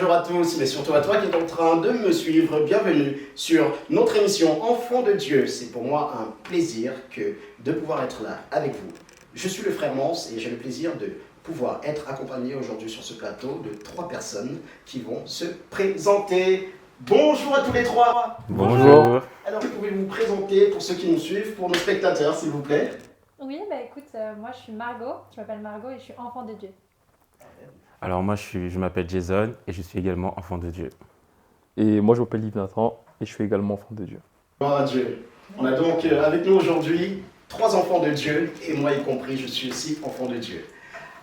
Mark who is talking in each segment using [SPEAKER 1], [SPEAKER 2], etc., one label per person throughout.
[SPEAKER 1] bonjour à tous, mais surtout à toi qui es en train de me suivre. Bienvenue sur notre émission Enfants de Dieu. C'est pour moi un plaisir de pouvoir être là avec vous. Je suis le frère Mance et j'ai le plaisir de pouvoir être accompagné aujourd'hui sur ce plateau de 3 personnes qui vont se présenter. Bonjour à tous les 3.
[SPEAKER 2] Bonjour.
[SPEAKER 1] Alors, pouvez-vous vous présenter pour ceux qui nous suivent, pour nos spectateurs, s'il vous plaît?
[SPEAKER 3] Oui, écoute, moi je suis Margot, je m'appelle Margot et je suis enfant de Dieu.
[SPEAKER 2] Alors moi je m'appelle Jason et je suis également enfant de Dieu.
[SPEAKER 4] Et moi je m'appelle Yves Nathan et je suis également enfant de Dieu.
[SPEAKER 1] Gloire à Dieu. On a donc avec nous aujourd'hui 3 enfants de Dieu et moi y compris, je suis aussi enfant de Dieu.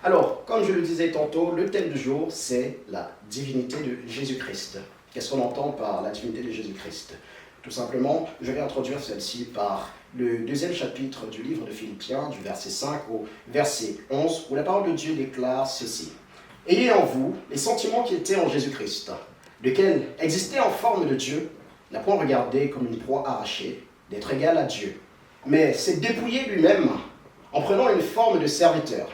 [SPEAKER 1] Alors, comme je le disais tantôt, le thème du jour c'est la divinité de Jésus-Christ. Qu'est-ce qu'on entend par la divinité de Jésus-Christ? Tout simplement, je vais introduire celle-ci par le 2e chapitre du livre de Philippiens, du verset 5 au verset 11, où la parole de Dieu déclare ceci. « Ayez en vous les sentiments qui étaient en Jésus-Christ, lequel, existait en forme de Dieu, n'a point regardé comme une proie arrachée d'être égal à Dieu, mais s'est dépouillé lui-même en prenant une forme de serviteur,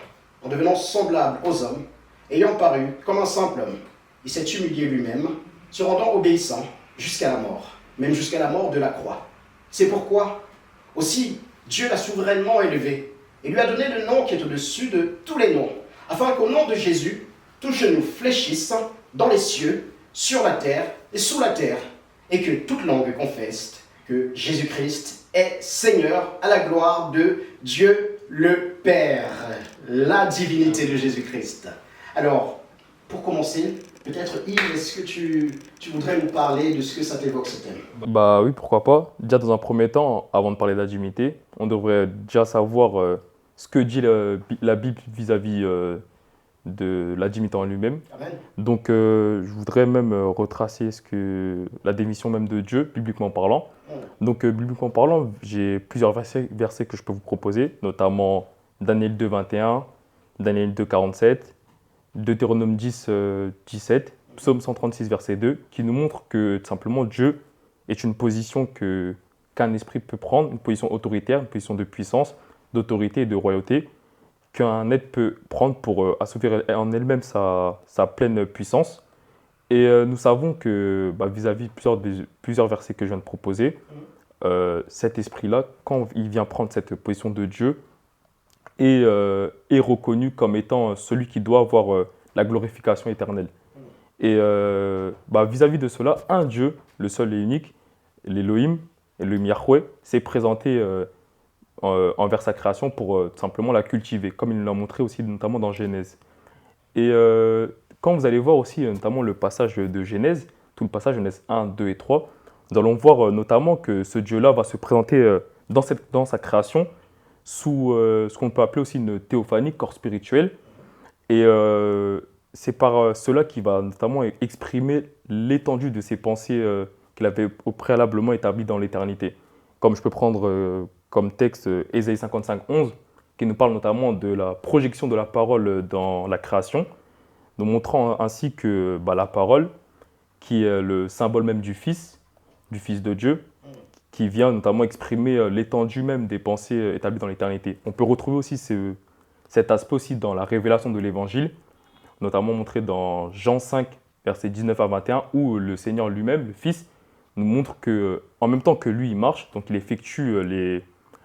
[SPEAKER 1] en devenant semblable aux hommes, ayant paru comme un simple homme. Il s'est humilié lui-même, se rendant obéissant jusqu'à la mort, même jusqu'à la mort de la croix. C'est pourquoi aussi Dieu l'a souverainement élevé et lui a donné le nom qui est au-dessus de tous les noms, afin qu'au nom de Jésus, tous genoux fléchissent dans les cieux, sur la terre et sous la terre, et que toute langue confesse que Jésus-Christ est Seigneur à la gloire de Dieu le Père, la divinité de Jésus-Christ. Alors, pour commencer, peut-être Yves, est-ce que tu voudrais nous parler de ce que ça t'évoque ce thème?
[SPEAKER 4] Bah oui, pourquoi pas. Déjà dans un premier temps, avant de parler de la divinité, on devrait déjà savoir ce que dit la Bible vis-à-vis de la divinité en lui-même.
[SPEAKER 1] Amen.
[SPEAKER 4] Donc je voudrais même retracer la définition même de Dieu, bibliquement parlant. Donc bibliquement parlant, j'ai plusieurs versets que je peux vous proposer, notamment Daniel 2, 21, Daniel 2, 47, Deutéronome 10, 17, Psaume 136, verset 2, qui nous montre que tout simplement Dieu est une position qu'un esprit peut prendre, une position autoritaire, une position de puissance, d'autorité et de royauté, qu'un être peut prendre pour assouvir en elle-même sa pleine puissance. Et nous savons que vis-à-vis de plusieurs versets que je viens de proposer, cet esprit-là, quand il vient prendre cette position de Dieu, est reconnu comme étant celui qui doit avoir la glorification éternelle. Et vis-à-vis de cela, un Dieu, le seul et unique, l'Elohim, Yahweh, s'est présenté envers sa création pour tout simplement la cultiver, comme il nous l'a montré aussi notamment dans Genèse. Et quand vous allez voir aussi notamment le passage de Genèse, tout le passage Genèse 1, 2 et 3, nous allons voir notamment que ce Dieu-là va se présenter dans sa création sous ce qu'on peut appeler aussi une théophanie, corps spirituel. Et c'est par cela qu'il va notamment exprimer l'étendue de ses pensées qu'il avait préalablement établies dans l'éternité. Comme je peux prendre comme texte Ésaïe 55, 11, qui nous parle notamment de la projection de la parole dans la création, nous montrant ainsi que la parole, qui est le symbole même du Fils de Dieu, qui vient notamment exprimer l'étendue même des pensées établies dans l'éternité. On peut retrouver aussi cet aspect aussi dans la révélation de l'Évangile, notamment montré dans Jean 5, versets 19 à 21, où le Seigneur lui-même, le Fils, nous montre qu'en même temps que lui, il marche, donc il effectue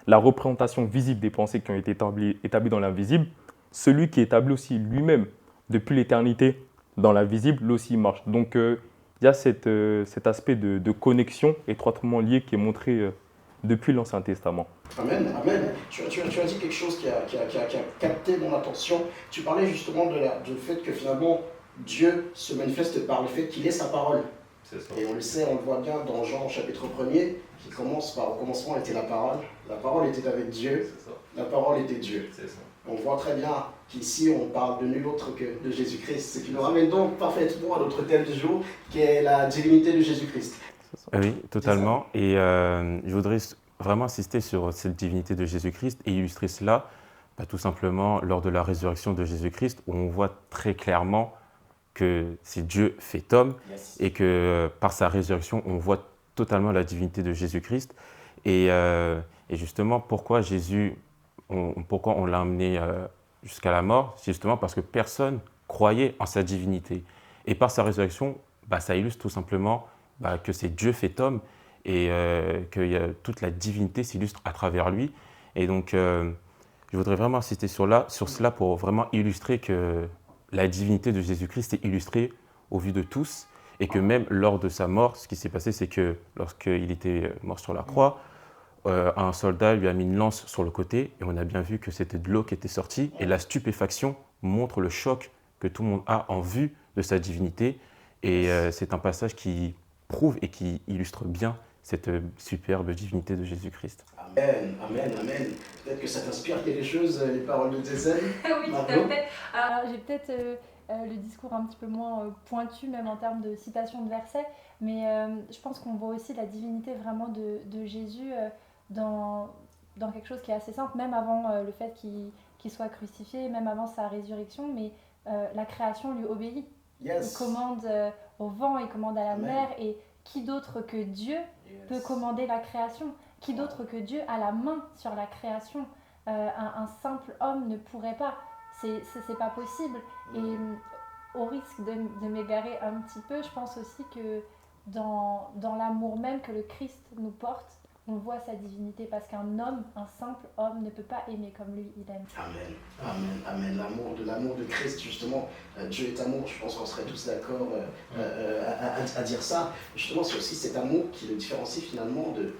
[SPEAKER 4] la représentation visible des pensées qui ont été établies dans l'invisible, celui qui établit aussi lui-même depuis l'éternité dans l'invisible, lui aussi il marche. Donc il y a cet aspect de connexion étroitement lié qui est montré depuis l'Ancien Testament.
[SPEAKER 1] Amen, amen. Tu as dit quelque chose qui a capté mon attention. Tu parlais justement du fait que finalement Dieu se manifeste par le fait qu'il est sa parole.
[SPEAKER 2] C'est ça.
[SPEAKER 1] Et on le sait, on le voit bien dans Jean chapitre 1er, qui commence par, au commencement était la parole était avec Dieu,
[SPEAKER 2] C'est ça.
[SPEAKER 1] la parole était Dieu.
[SPEAKER 2] C'est ça.
[SPEAKER 1] On voit très bien qu'ici on parle de nul autre que de Jésus-Christ, ce qui nous ramène donc parfaitement à notre thème du jour, qui est la divinité de Jésus-Christ.
[SPEAKER 2] Oui, totalement. Et je voudrais vraiment insister sur cette divinité de Jésus-Christ et illustrer cela tout simplement lors de la résurrection de Jésus-Christ, où on voit très clairement que c'est Dieu fait homme,
[SPEAKER 1] Yes.
[SPEAKER 2] et que par sa résurrection, on voit totalement la divinité de Jésus-Christ. Et justement, pourquoi pourquoi on l'a amené jusqu'à la mort? C'est justement parce que personne croyait en sa divinité. Et par sa résurrection, ça illustre tout simplement que c'est Dieu fait homme et que toute la divinité s'illustre à travers lui. Et donc, je voudrais vraiment insister sur cela pour vraiment illustrer que la divinité de Jésus-Christ est illustrée au vu de tous et que même lors de sa mort, ce qui s'est passé, c'est que lorsqu'il était mort sur la croix, un soldat lui a mis une lance sur le côté et on a bien vu que c'était de l'eau qui était sortie et la stupéfaction montre le choc que tout le monde a en vue de sa divinité et c'est un passage qui prouve et qui illustre bien cette superbe divinité de Jésus-Christ.
[SPEAKER 1] Amen, amen, amen. Peut-être que ça t'inspire quelque chose, les paroles de Jason.
[SPEAKER 3] Oui, tout à fait. Alors, j'ai peut-être le discours un petit peu moins pointu, même en termes de citation de versets, mais je pense qu'on voit aussi la divinité vraiment de Jésus dans quelque chose qui est assez simple, même avant le fait qu'il soit crucifié, même avant sa résurrection, mais la création lui obéit.
[SPEAKER 1] Yes.
[SPEAKER 3] Il commande au vent, il commande à la mer, et qui d'autre que Dieu peut commander la création? Qui d'autre que Dieu a la main sur la création? Un simple homme ne pourrait pas. C'est pas possible. Et au risque de m'égarer un petit peu, je pense aussi que dans l'amour même que le Christ nous porte, on voit sa divinité parce qu'un homme, un simple homme, ne peut pas aimer comme lui, il aime.
[SPEAKER 1] Amen, amen, amen. L'amour de Christ, justement, Dieu est amour, je pense qu'on serait tous d'accord à dire ça. Justement, c'est aussi cet amour qui le différencie finalement de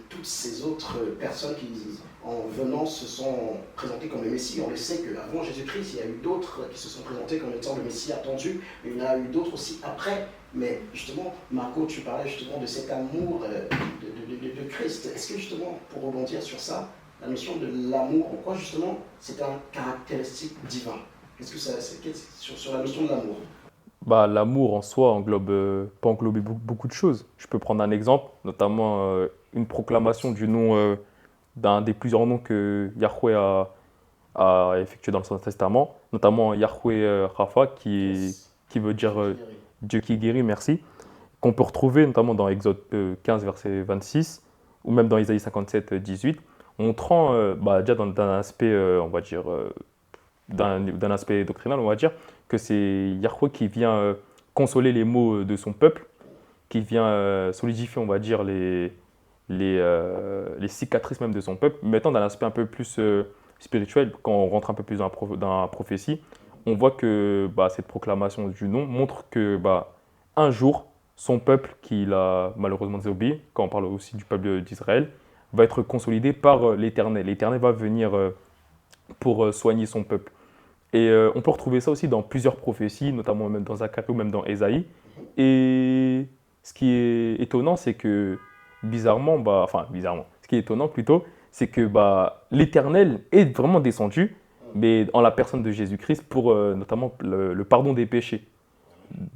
[SPEAKER 1] toutes ces autres personnes qui, en venant, se sont présentées comme le Messie. On le sait qu'avant Jésus-Christ, il y a eu d'autres qui se sont présentés comme étant le Messie attendu, mais il y en a eu d'autres aussi après. Mais justement, Marco, tu parlais justement de cet amour de Christ. Est-ce que justement, pour rebondir sur ça, la notion de l'amour, en quoi justement c'est un caractéristique divin? Qu'est-ce que ça, sur la notion de l'amour?
[SPEAKER 4] L'amour en soi peut englober beaucoup de choses. Je peux prendre un exemple, notamment une proclamation du nom d'un des plusieurs noms que Yahweh a effectué dans l'Ancien Testament, notamment Yahweh Rapha, qui veut dire Dieu qui guérit, merci, qu'on peut retrouver notamment dans Exode 15, verset 26, ou même dans Isaïe 57, 18, montrant déjà d'un aspect, on va dire, d'un aspect doctrinal, on va dire, que c'est Yahweh qui vient consoler les maux de son peuple, qui vient solidifier, on va dire, les cicatrices même de son peuple, mettant d'un aspect un peu plus spirituel, quand on rentre un peu plus dans la prophétie, on voit que cette proclamation du nom montre que un jour, son peuple, qu'il a malheureusement désobéi, quand on parle aussi du peuple d'Israël, va être consolidé par l'Éternel. L'Éternel va venir pour soigner son peuple. Et on peut retrouver ça aussi dans plusieurs prophéties, notamment même dans Zacharie ou même dans Ésaïe. Et ce qui est étonnant, c'est que bizarrement, ce qui est étonnant plutôt, c'est que l'Éternel est vraiment descendu, mais en la personne de Jésus-Christ pour notamment le pardon des péchés.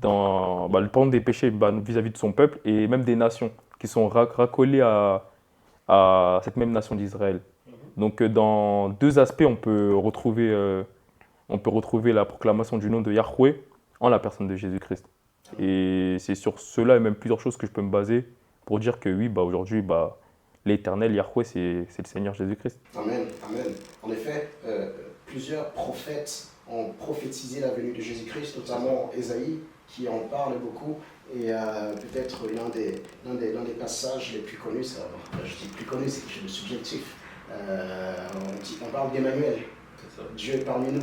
[SPEAKER 4] Le pardon des péchés vis-à-vis de son peuple et même des nations qui sont racolées à cette même nation d'Israël. Donc dans deux aspects, on peut retrouver la proclamation du nom de Yahweh en la personne de Jésus-Christ. Et c'est sur cela et même plusieurs choses que je peux me baser pour dire que oui, aujourd'hui, l'Éternel, Yahweh, c'est le Seigneur Jésus-Christ.
[SPEAKER 1] Amen, amen. En effet, plusieurs prophètes ont prophétisé la venue de Jésus-Christ, notamment Ésaïe, qui en parle beaucoup. Et peut-être l'un des passages les plus connus, je dis plus connu, c'est le subjectif. On parle d'Emmanuel, Dieu est parmi nous.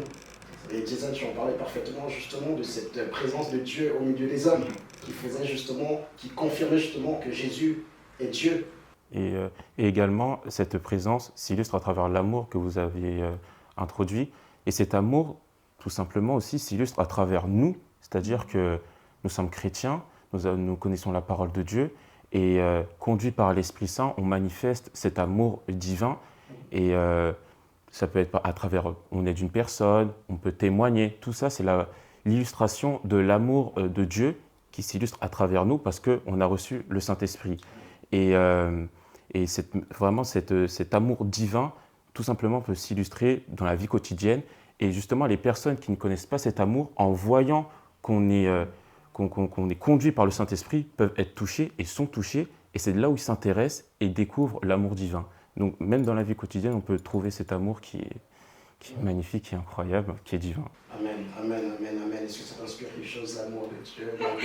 [SPEAKER 1] Et Jason, tu en parlais parfaitement justement de cette présence de Dieu au milieu des hommes, qui confirmait justement que Jésus est Dieu.
[SPEAKER 2] Et également, cette présence s'illustre à travers l'amour que vous avez introduit. Et cet amour, tout simplement aussi, s'illustre à travers nous, c'est-à-dire que nous sommes chrétiens, nous connaissons la parole de Dieu, et conduits par l'Esprit Saint, on manifeste cet amour divin. Et ça peut être à travers, on aide une personne, on peut témoigner. Tout ça, c'est l'illustration de l'amour de Dieu qui s'illustre à travers nous parce qu'on a reçu le Saint-Esprit. Et vraiment, cet amour divin, tout simplement, peut s'illustrer dans la vie quotidienne. Et justement, les personnes qui ne connaissent pas cet amour, en voyant qu'on est conduit par le Saint-Esprit, peuvent être touchées et sont touchées. Et c'est là où ils s'intéressent et découvrent l'amour divin. Donc, même dans la vie quotidienne, on peut trouver cet amour qui qui est magnifique, qui est incroyable, qui est divin.
[SPEAKER 1] Amen, amen, amen, amen. Est-ce que ça t'inspire quelque chose, l'amour de Dieu, Margot?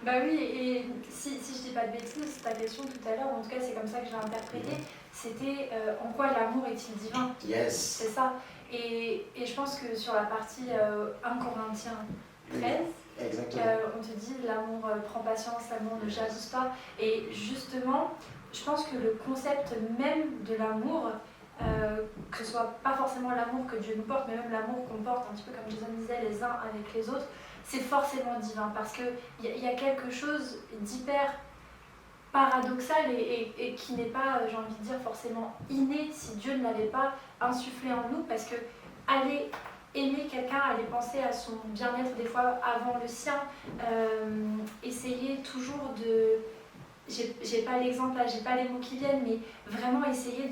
[SPEAKER 3] Bah oui, et si je dis pas de bêtises, ta question tout à l'heure, en tout cas c'est comme ça que je l'ai interprété, c'était en quoi l'amour est-il divin?
[SPEAKER 1] Yes.
[SPEAKER 3] C'est ça. Et je pense que sur la partie 1 Corinthiens 13,
[SPEAKER 1] Exactement.
[SPEAKER 3] on te dit l'amour prend patience, l'amour ne jalouse pas. Et justement, je pense que le concept même de l'amour, que ce soit pas forcément l'amour que Dieu nous porte, mais même l'amour qu'on porte, un petit peu comme Jason disait, les uns avec les autres, c'est forcément divin. Parce qu'il y a quelque chose d'hyper paradoxal et qui n'est pas, j'ai envie de dire, forcément inné si Dieu ne l'avait pas insufflé en nous. Parce que aller aimer quelqu'un, aller penser à son bien-être des fois avant le sien, essayer toujours de... J'ai pas l'exemple là, j'ai pas les mots qui viennent, mais vraiment essayer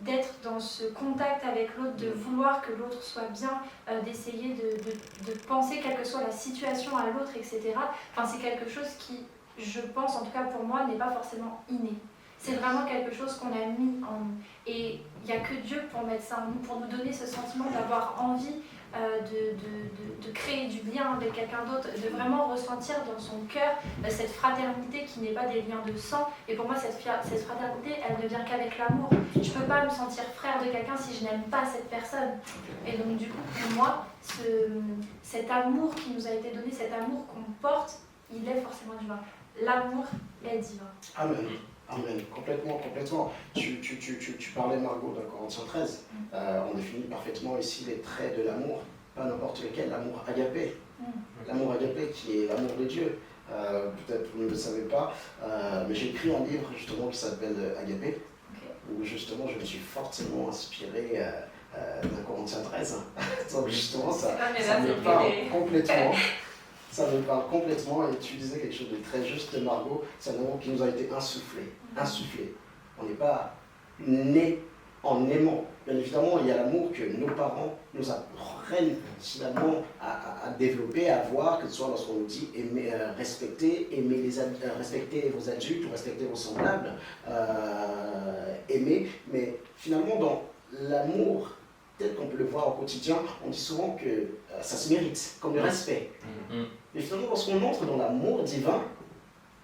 [SPEAKER 3] d'être dans ce contact avec l'autre, de vouloir que l'autre soit bien, d'essayer de penser, quelle que soit la situation à l'autre, etc. Enfin, c'est quelque chose qui, je pense, en tout cas pour moi, n'est pas forcément inné. C'est vraiment quelque chose qu'on a mis en nous. Et il n'y a que Dieu pour mettre ça en nous, pour nous donner ce sentiment d'avoir envie de créer du lien avec quelqu'un d'autre, de vraiment ressentir dans son cœur cette fraternité qui n'est pas des liens de sang. Et pour moi, cette fraternité, elle ne vient qu'avec l'amour. Je ne peux pas me sentir frère de quelqu'un si je n'aime pas cette personne. Et donc du coup, pour moi, cet amour qui nous a été donné, cet amour qu'on porte, il est forcément divin. L'amour est divin.
[SPEAKER 1] Amen. Amen. Complètement, complètement. Tu parlais, Margot, d'un Corinthiens 13. On définit parfaitement ici les traits de l'amour. Pas n'importe lequel, l'amour agapé. L'amour agapé qui est l'amour de Dieu. Peut-être vous ne le savez pas, mais j'ai écrit un livre justement qui s'appelle Agapé, où justement je me suis fortement inspiré d'un Corinthiens 13. Donc justement, ça me parle complètement. Ça me parle complètement, et tu disais quelque chose de très juste, Margot, c'est un amour qui nous a été insufflé. On n'est pas né en aimant. Bien évidemment, il y a l'amour que nos parents nous apprennent finalement à développer, à voir, que ce soit lorsqu'on nous dit aimer, respecter vos adultes ou respecter vos semblables, aimer, mais finalement dans l'amour, tel qu'on peut le voir au quotidien, on dit souvent que ça se mérite, comme le respect. Mais finalement, lorsqu'on entre dans l'amour divin,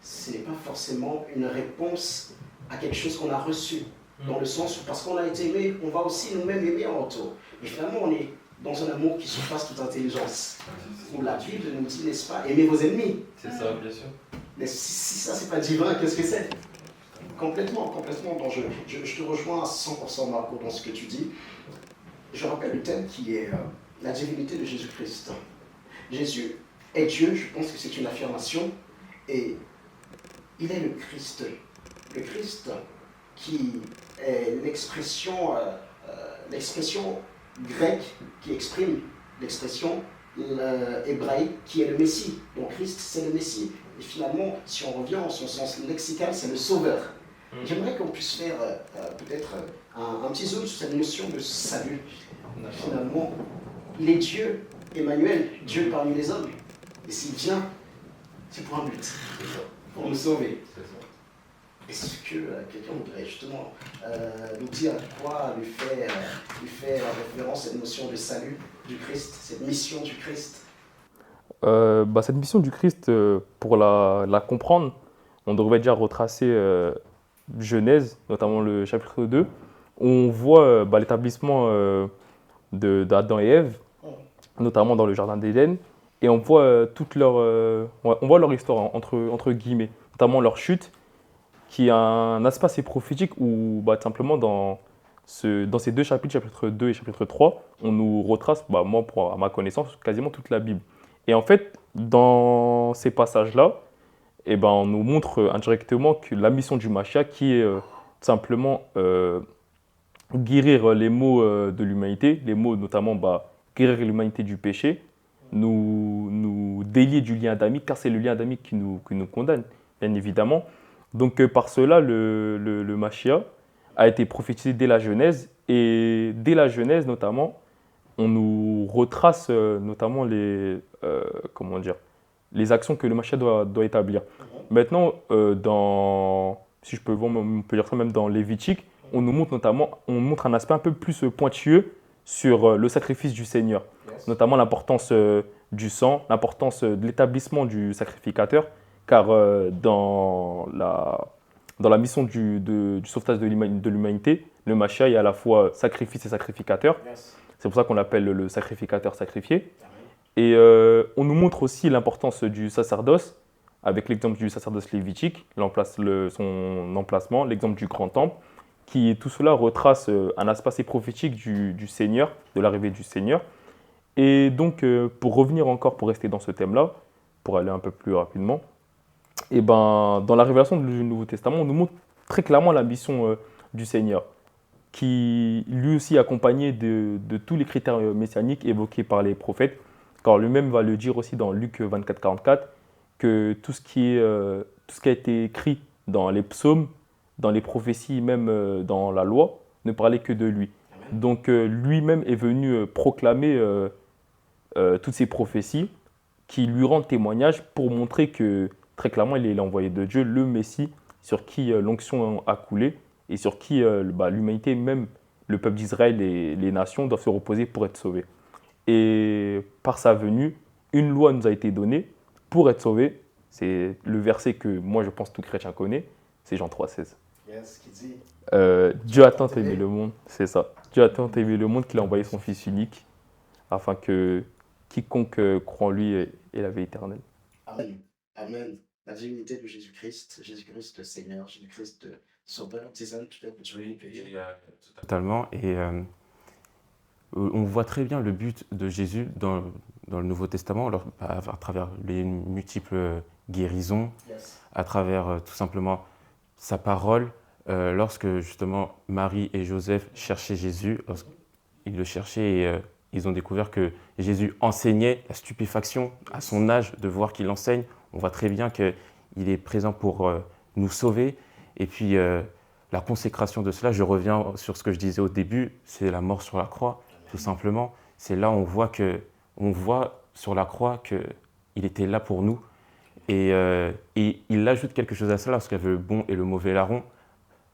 [SPEAKER 1] ce n'est pas forcément une réponse à quelque chose qu'on a reçu. Dans le sens où, parce qu'on a été aimé, on va aussi nous-mêmes aimer en retour. Mais finalement, on est dans un amour qui surpasse toute intelligence. Où la Bible nous dit, n'est-ce pas, aimez vos ennemis.
[SPEAKER 5] C'est ça, bien sûr.
[SPEAKER 1] Mais si ça, c'est pas divin, qu'est-ce que c'est? Complètement, complètement. Donc je te rejoins à 100%, Marco, dans ce que tu dis. Je rappelle le thème qui est la divinité de Jésus-Christ. Jésus est Dieu, je pense que c'est une affirmation, et il est le Christ. Le Christ qui est l'expression grecque qui exprime l'expression hébraïque qui est le Messie. Donc Christ, c'est le Messie. Et finalement, si on revient en son sens lexical, c'est le Sauveur. J'aimerais qu'on puisse faire peut-être un petit zoom sur cette notion de salut. Finalement, il est Dieu, Emmanuel, Dieu parmi les hommes. Et s'il vient, c'est pour un but, pour nous sauver. Est-ce que quelqu'un voudrait justement nous dire à quoi lui fait référence cette notion de salut du Christ, cette mission du Christ?
[SPEAKER 4] Cette mission du Christ, pour la comprendre, on devrait déjà retracer Genèse, notamment le chapitre 2, où on voit l'établissement d'Adam et Ève, notamment dans le jardin d'Éden, et on voit on voit leur histoire entre guillemets, notamment leur chute, qui a un aspect assez prophétique où simplement dans ces deux chapitres, chapitre 2 et chapitre 3, on nous retrace, moi à ma connaissance, quasiment toute la Bible. Et en fait, dans ces passages-là, on nous montre indirectement que la mission du Mashiach, qui est simplement guérir les maux de l'humanité, les maux notamment guérir l'humanité du péché, nous délier du lien adamique, car c'est le lien adamique qui nous condamne, bien évidemment. Donc par cela, le Mashiach a été prophétisé dès la Genèse, et dès la Genèse notamment, on nous retrace notamment les actions que le Mashiach doit établir. Maintenant, si on peut dire ça même dans Lévitique, on montre un aspect un peu plus pointilleux sur le sacrifice du Seigneur, notamment l'importance du sang, l'importance de l'établissement du sacrificateur, car dans la mission du sauvetage de l'humanité, le Mashiach est à la fois sacrifice et sacrificateur. C'est pour ça qu'on l'appelle le sacrificateur sacrifié. Et on nous montre aussi l'importance du sacerdoce, avec l'exemple du sacerdoce lévitique, son emplacement, l'exemple du grand temple, qui tout cela retrace un aspect assez prophétique du Seigneur, de l'arrivée du Seigneur. Et donc, pour revenir encore, pour rester dans ce thème-là, pour aller un peu plus rapidement, et ben, dans la révélation du Nouveau Testament, on nous montre très clairement la mission du Seigneur, qui lui aussi est accompagné de tous les critères messianiques évoqués par les prophètes, car lui-même va le dire aussi dans Luc 24, 44, que tout ce qui a été écrit dans les psaumes, dans les prophéties, même dans la loi, ne parlait que de lui. Donc lui-même est venu proclamer toutes ces prophéties qui lui rendent témoignage pour montrer que très clairement il est l'envoyé de Dieu, le Messie, sur qui l'onction a coulé et sur qui l'humanité, même le peuple d'Israël et les nations doivent se reposer pour être sauvés. Et par sa venue, une loi nous a été donnée pour être sauvés. C'est le verset que moi je pense tout chrétien connaît, c'est Jean 3,16.
[SPEAKER 1] Qui dit
[SPEAKER 4] Dieu a tant aimé le monde, c'est ça. Dieu a tant aimé le monde qu'il a envoyé son Fils unique, afin que quiconque croit en lui ait la vie éternelle.
[SPEAKER 1] Amen. Amen. La divinité de Jésus-Christ, Jésus-Christ le Seigneur, Jésus-Christ le Sauveur, disant peut-être que tu veux payer.
[SPEAKER 2] Totalement. Et on voit très bien le but de Jésus dans le Nouveau Testament, à travers les multiples guérisons, à travers tout simplement sa parole. Lorsque justement Marie et Joseph cherchaient Jésus, ils le cherchaient et ils ont découvert que Jésus enseignait, la stupéfaction à son âge de voir qu'il enseigne. On voit très bien qu'il est présent pour nous sauver. Et puis la consécration de cela, je reviens sur ce que je disais au début, c'est la mort sur la croix, tout simplement. C'est là où on voit sur la croix qu'il était là pour nous. Et il ajoute quelque chose à cela, parce qu'il y avait le bon et le mauvais larron.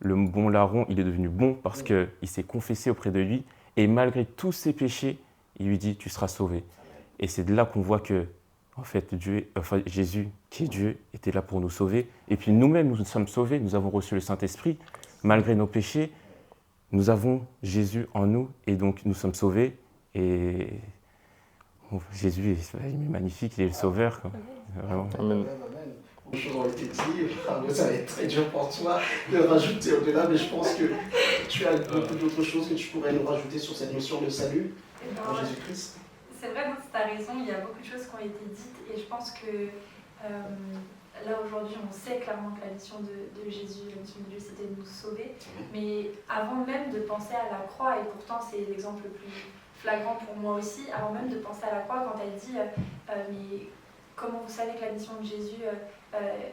[SPEAKER 2] Le bon larron, il est devenu bon parce qu'il s'est confessé auprès de lui. Et malgré tous ses péchés, il lui dit « tu seras sauvé ». Et c'est de là qu'on voit que en fait, Jésus, qui est Dieu, était là pour nous sauver. Et puis nous-mêmes, nous sommes sauvés, nous avons reçu le Saint-Esprit. Malgré nos péchés, nous avons Jésus en nous et donc nous sommes sauvés. Et Jésus il est magnifique, il est le Sauveur. Quoi. Vraiment.
[SPEAKER 4] Amen.
[SPEAKER 1] Les choses ont été dites, ça va être très dur pour toi de rajouter au-delà, mais je pense que tu as beaucoup d'autres choses que tu pourrais nous rajouter sur cette notion de salut en Jésus-Christ.
[SPEAKER 3] C'est vrai, tu as raison, il y a beaucoup de choses qui ont été dites et je pense que là aujourd'hui on sait clairement que la mission de Jésus, la mission de Dieu c'était de nous sauver, mais avant même de penser à la croix, et pourtant c'est l'exemple le plus flagrant pour moi aussi, avant même de penser à la croix quand elle dit mais comment vous savez que la mission de Jésus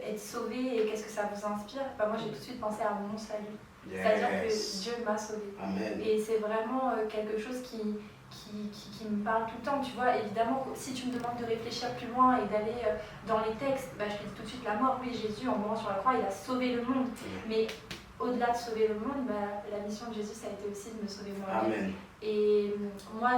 [SPEAKER 3] est de sauver et qu'est-ce que ça vous inspire, moi j'ai tout de suite pensé à mon salut, c'est-à-dire que Dieu m'a sauvé.
[SPEAKER 1] Amen.
[SPEAKER 3] Et c'est vraiment quelque chose qui me parle tout le temps, tu vois. Évidemment, si tu me demandes de réfléchir plus loin et d'aller dans les textes, je te dis tout de suite la mort. Oui, Jésus, en mourant sur la croix, il a sauvé le monde. Mais au-delà de sauver le monde, la mission de Jésus, ça a été aussi de me sauver moi-même. Et moi,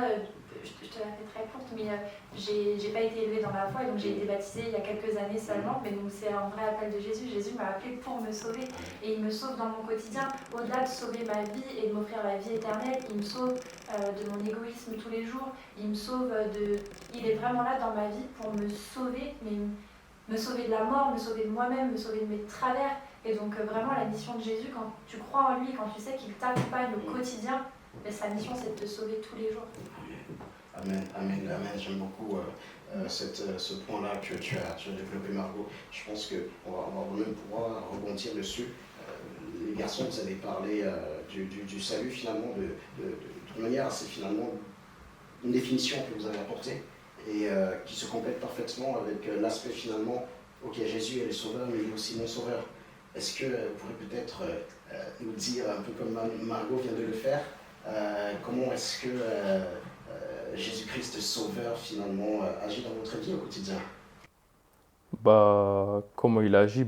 [SPEAKER 3] je te la fais très courte, mais j'ai pas été élevée dans la foi, donc j'ai été baptisée il y a quelques années seulement, mais donc c'est un vrai appel de Jésus. Jésus m'a appelé pour me sauver, et il me sauve dans mon quotidien. Au-delà de sauver ma vie et de m'offrir la vie éternelle, il me sauve de mon égoïsme tous les jours, il me sauve il est vraiment là dans ma vie pour me sauver, mais me sauver de la mort, me sauver de moi-même, me sauver de mes travers. Et donc vraiment la mission de Jésus, quand tu crois en lui, quand tu sais qu'il t'accompagne au quotidien, sa mission c'est de te sauver tous les jours.
[SPEAKER 1] Amen, amen, amen. J'aime beaucoup ce point-là que tu as développé, Margot. Je pense qu'on va même pouvoir rebondir dessus. Les garçons, vous avez parlé du salut finalement de manière assez finalement une définition que vous avez apportée et qui se complète parfaitement avec l'aspect finalement, ok, Jésus est le sauveur, mais il est aussi mon sauveur. Est-ce que vous pourrez peut-être nous dire, un peu comme Margot vient de le faire, comment est-ce que Jésus-Christ Sauveur finalement agit dans votre vie au quotidien?
[SPEAKER 4] Comment il agit,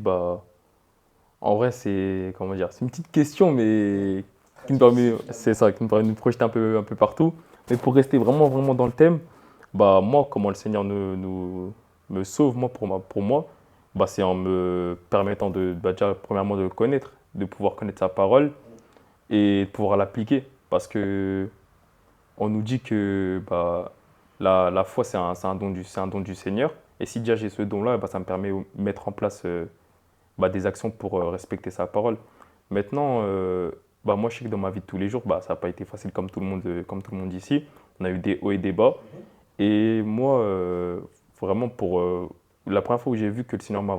[SPEAKER 4] en vrai c'est une petite question, mais qui me permet de me projeter un peu partout. Mais pour rester vraiment dans le thème, bah, moi, comment le Seigneur me sauve, moi, pour moi, bah, c'est en me permettant déjà, premièrement, de le connaître, de pouvoir connaître sa parole et de pouvoir l'appliquer. Parce que on nous dit que bah, la foi, c'est un don du Seigneur. Et si déjà j'ai ce don-là, bah, ça me permet de mettre en place bah, des actions pour respecter sa parole. Maintenant, bah, moi, je sais que dans ma vie de tous les jours, bah, ça n'a pas été facile comme tout le monde ici. On a eu des hauts et des bas. Et moi, vraiment, la première fois où j'ai vu que le Seigneur a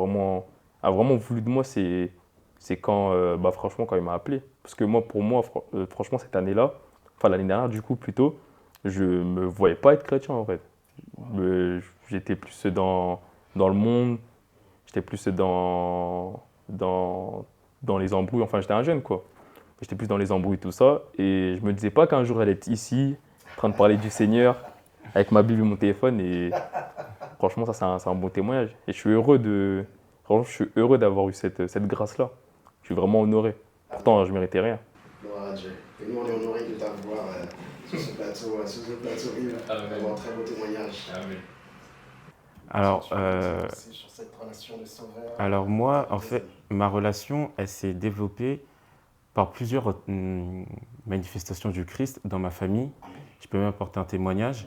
[SPEAKER 4] vraiment voulu de moi, c'est quand, bah, franchement, quand il m'a appelé. Parce que moi, pour moi, franchement, cette année-là, enfin l'année dernière, du coup, plutôt, je me voyais pas être chrétien, en fait. J'étais plus dans le monde, j'étais plus dans les embrouilles. Enfin, j'étais un jeune, quoi. J'étais plus dans les embrouilles, tout ça. Et je me disais pas qu'un jour, j'allais être ici, en train de parler du Seigneur, avec ma Bible et mon téléphone. Et franchement, ça, c'est un bon témoignage. Et franchement, je suis heureux d'avoir eu cette grâce-là. Je suis vraiment honoré. Pourtant, je méritais rien.
[SPEAKER 1] Gloire à Dieu. Et nous, on est honorés de t'avoir sur ce plateau, Yves. Vraiment un très beau témoignage.
[SPEAKER 2] Amen. Alors,
[SPEAKER 1] sur cette relation de sauveur.
[SPEAKER 2] alors moi, en fait, ma relation, elle s'est développée par plusieurs manifestations du Christ dans ma famille. Je peux même apporter un témoignage.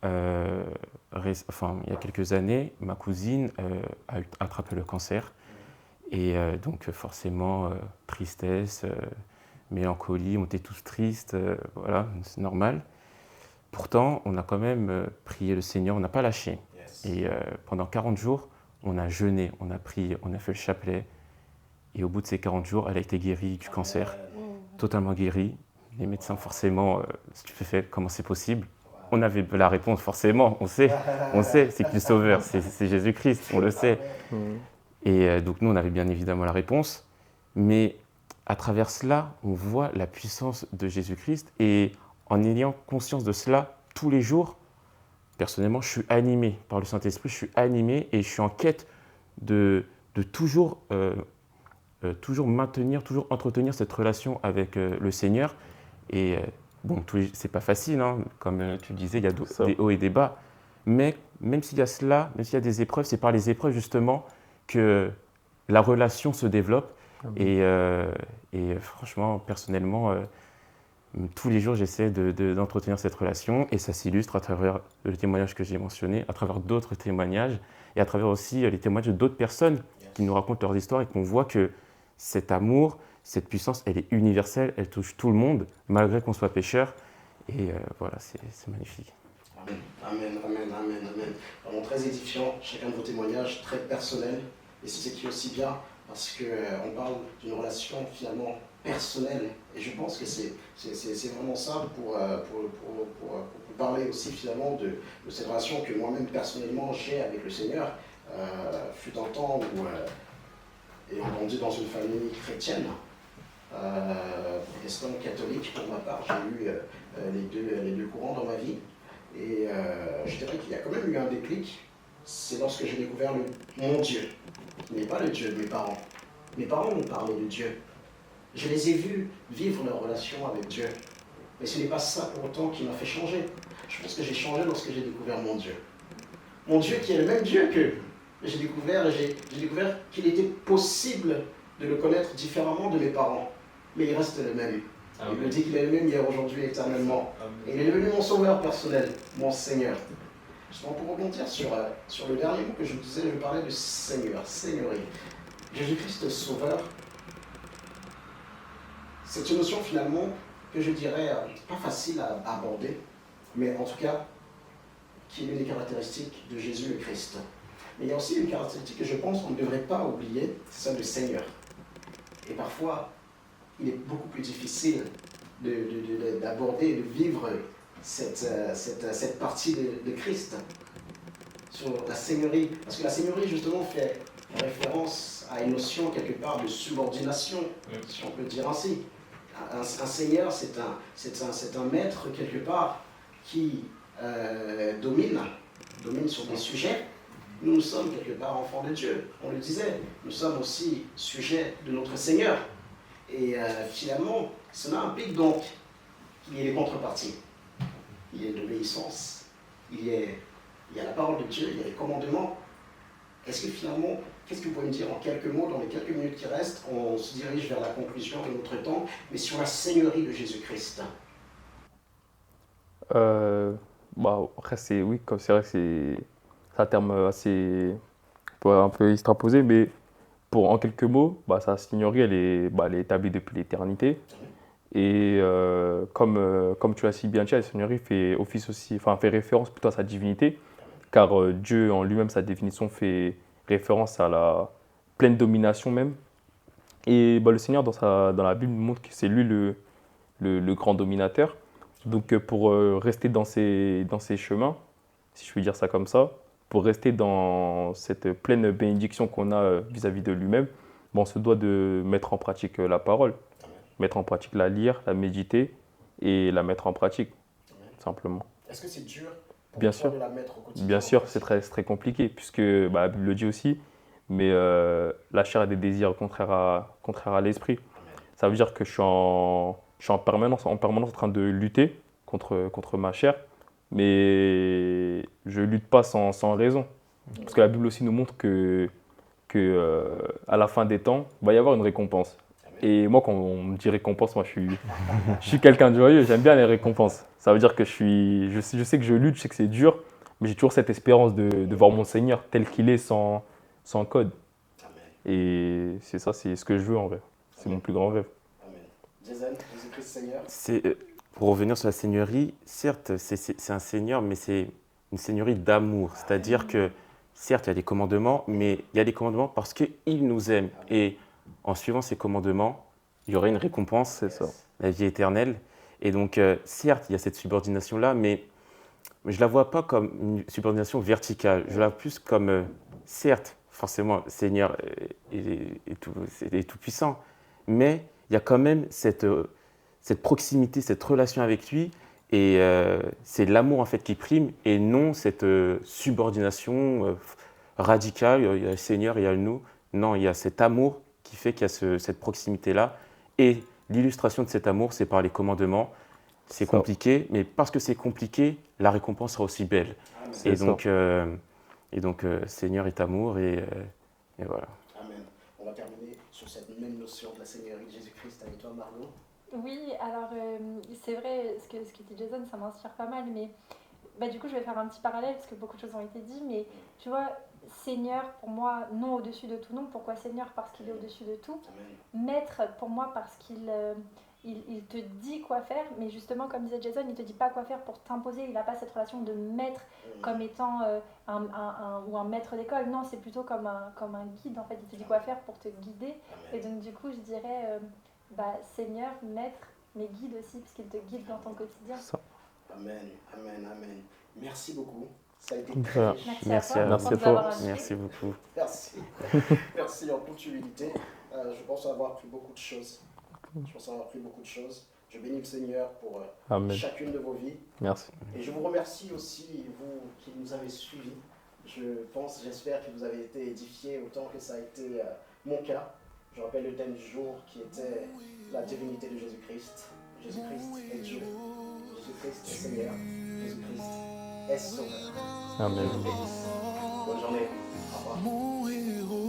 [SPEAKER 2] Enfin, il y a quelques années, ma cousine a attrapé le cancer. Et donc forcément, tristesse, mélancolie, on était tous tristes, voilà, c'est normal. Pourtant, on a quand même prié le Seigneur, on n'a pas lâché.
[SPEAKER 1] Yes.
[SPEAKER 2] Et pendant 40 jours, on a jeûné, on a prié, on a fait le chapelet. Et au bout de ces 40 jours, elle a été guérie du cancer, totalement guérie. Les médecins, forcément, stupéfaits, comment c'est possible? On avait la réponse, forcément, on sait, c'est qui le sauveur, c'est Jésus-Christ, on le sait. Et donc nous, on avait bien évidemment la réponse, mais à travers cela, on voit la puissance de Jésus-Christ, et en ayant conscience de cela tous les jours, personnellement, je suis animé par le Saint-Esprit, je suis animé et je suis en quête de toujours maintenir, toujours entretenir cette relation avec le Seigneur. Et bon, c'est pas facile, hein, comme tu disais, il y a des hauts et des bas, mais même s'il y a cela, même s'il y a des épreuves, c'est par les épreuves justement que la relation se développe. Et franchement, personnellement, tous les jours, j'essaie d'entretenir cette relation, et ça s'illustre à travers le témoignage que j'ai mentionné, à travers d'autres témoignages, et à travers aussi les témoignages d'autres personnes qui nous racontent leurs histoires, et qu'on voit que cet amour, cette puissance, elle est universelle, elle touche tout le monde, malgré qu'on soit pécheur. Et voilà, c'est magnifique.
[SPEAKER 1] Amen. Vraiment très édifiant, chacun de vos témoignages, très personnels. Et c'est ce qui est aussi bien, parce qu'on parle d'une relation finalement personnelle. Et je pense que c'est vraiment ça pour parler aussi finalement de cette relation que moi-même personnellement j'ai avec le Seigneur. Fut un temps où, ayant grandi dans une famille chrétienne, protestante catholique pour ma part, j'ai eu les deux courants dans ma vie. Et je dirais qu'il y a quand même eu un déclic. C'est lorsque j'ai découvert mon Dieu, qui n'est pas le Dieu de mes parents. Mes parents m'ont parlé de Dieu. Je les ai vus vivre leur relation avec Dieu. Mais ce n'est pas ça pour autant qui m'a fait changer. Je pense que j'ai changé lorsque j'ai découvert mon Dieu. Mon Dieu qui est le même Dieu que j'ai découvert qu'il était possible de le connaître différemment de mes parents. Mais il reste le même. Il me dit qu'il est le même hier, aujourd'hui, éternellement. Et il est devenu mon sauveur personnel, mon Seigneur. Justement, pour rebondir sur le dernier mot que je vous disais, je parlais de Seigneur, Seigneurie. Jésus-Christ sauveur, c'est une notion finalement que je dirais pas facile à aborder, mais en tout cas, qui est l'une des caractéristiques de Jésus le Christ. Mais il y a aussi une caractéristique que je pense qu'on ne devrait pas oublier, c'est celle de Seigneur. Et parfois, il est beaucoup plus difficile d'aborder et de vivre cette partie de Christ sur la Seigneurie. Parce que la Seigneurie, justement, fait référence à une notion, quelque part, de subordination, si on peut dire ainsi. Un Seigneur, c'est un maître, quelque part, qui domine sur des sujets. Nous sommes, quelque part, enfants de Dieu. On le disait, nous sommes aussi sujets de notre Seigneur. Et finalement, cela implique donc qu'il y ait des contreparties. il y a l'obéissance, il y a la parole de Dieu, il y a les commandements. Est-ce que finalement, qu'est-ce que vous pouvez me dire en quelques mots, dans les quelques minutes qui restent, on se dirige vers la conclusion de notre temps, mais sur la seigneurie de Jésus-Christ?
[SPEAKER 4] Après, oui, comme c'est vrai que c'est un terme assez, on peut un peu extraposer, mais en quelques mots, sa seigneurie, elle est établie depuis l'éternité. Et comme tu l'as si bien dit, la seigneurie fait office aussi, enfin fait référence plutôt à sa divinité, car Dieu en lui-même, sa définition fait référence à la pleine domination même. Et le Seigneur dans la Bible nous montre que c'est lui le grand dominateur. Donc pour rester dans ses chemins, si je puis dire ça comme ça, pour rester dans cette pleine bénédiction qu'on a vis-à-vis de lui-même, on se doit de mettre en pratique la parole, mettre en pratique la lire, la méditer et la mettre en pratique, simplement.
[SPEAKER 1] Est-ce que c'est dur pour
[SPEAKER 4] Bien
[SPEAKER 1] toi
[SPEAKER 4] sûr.
[SPEAKER 1] de la mettre au quotidien?
[SPEAKER 4] Bien sûr, c'est très compliqué, puisque la Bible le dit aussi, mais la chair a des désirs contraires à l'esprit. Ça veut dire que je suis en permanence en train de lutter contre ma chair, mais je ne lutte pas sans raison. Parce que la Bible aussi nous montre que à la fin des temps, il va y avoir une récompense. Et moi, quand on me dit récompense, moi je suis quelqu'un de joyeux, j'aime bien les récompenses. Ça veut dire que je sais que je lutte, je sais que c'est dur, mais j'ai toujours cette espérance de voir mon Seigneur tel qu'il est, sans code. Et c'est ça, c'est ce que je veux en vrai. C'est mon plus grand rêve.
[SPEAKER 1] Amen. Jason, Jésus-Christ Seigneur.
[SPEAKER 2] Pour revenir sur la seigneurie, certes, c'est un seigneur, mais c'est une seigneurie d'amour. C'est-à-dire que, certes, il y a des commandements, mais il y a des commandements parce qu'il nous aime. Et en suivant ces commandements, il y aurait une récompense,
[SPEAKER 4] C'est ça.
[SPEAKER 2] la vie éternelle. Et donc, certes, il y a cette subordination-là, mais je ne la vois pas comme une subordination verticale. Je la vois plus comme, certes, forcément, le Seigneur est tout puissant, mais il y a quand même cette proximité, cette relation avec lui, et c'est l'amour en fait qui prime, et non cette subordination radicale. Il y a le Seigneur, il y a le nous. Non, il y a cet amour qui fait qu'il y a cette proximité-là, et l'illustration de cet amour, c'est par les commandements. C'est compliqué, mais parce que c'est compliqué, la récompense sera aussi belle. Et donc, Seigneur est amour, et voilà.
[SPEAKER 1] Amen. On va terminer sur cette même notion de la Seigneurie de Jésus-Christ avec toi, Margot.
[SPEAKER 3] Oui, alors c'est vrai, ce que dit Jason, ça m'inspire pas mal, mais du coup je vais faire un petit parallèle parce que beaucoup de choses ont été dites, mais tu vois, Seigneur pour moi, non au-dessus de tout nom. Pourquoi Seigneur? Parce qu'il est au-dessus de tout.
[SPEAKER 1] Amen.
[SPEAKER 3] Maître pour moi parce qu'il il te dit quoi faire, mais justement comme disait Jason, il te dit pas quoi faire pour t'imposer, il n'a pas cette relation de maître comme étant un maître d'école, non, c'est plutôt comme un guide en fait, il te dit quoi faire pour te guider. Et donc du coup je dirais Seigneur, maître, mais guide aussi, puisqu'il te guide dans ton quotidien.
[SPEAKER 1] Amen, amen, amen. Merci beaucoup. Ça a été
[SPEAKER 4] Voilà.
[SPEAKER 1] très riche.
[SPEAKER 3] Merci à
[SPEAKER 4] Merci à
[SPEAKER 3] toi.
[SPEAKER 4] toi.
[SPEAKER 2] Merci beaucoup.
[SPEAKER 1] Merci. Merci en toute humilité. Je pense avoir appris beaucoup de choses. Je bénis le Seigneur pour
[SPEAKER 4] Amen.
[SPEAKER 1] chacune de vos vies.
[SPEAKER 4] Merci.
[SPEAKER 1] Et je vous remercie aussi, vous qui nous avez suivis. J'espère que vous avez été édifiés autant que ça a été mon cas. Je rappelle le thème du jour qui était la divinité de Jésus-Christ. Jésus-Christ est Dieu. Jésus-Christ est Seigneur. Jésus-Christ est Sauveur.
[SPEAKER 4] Amen.
[SPEAKER 1] Bonne journée. Au revoir.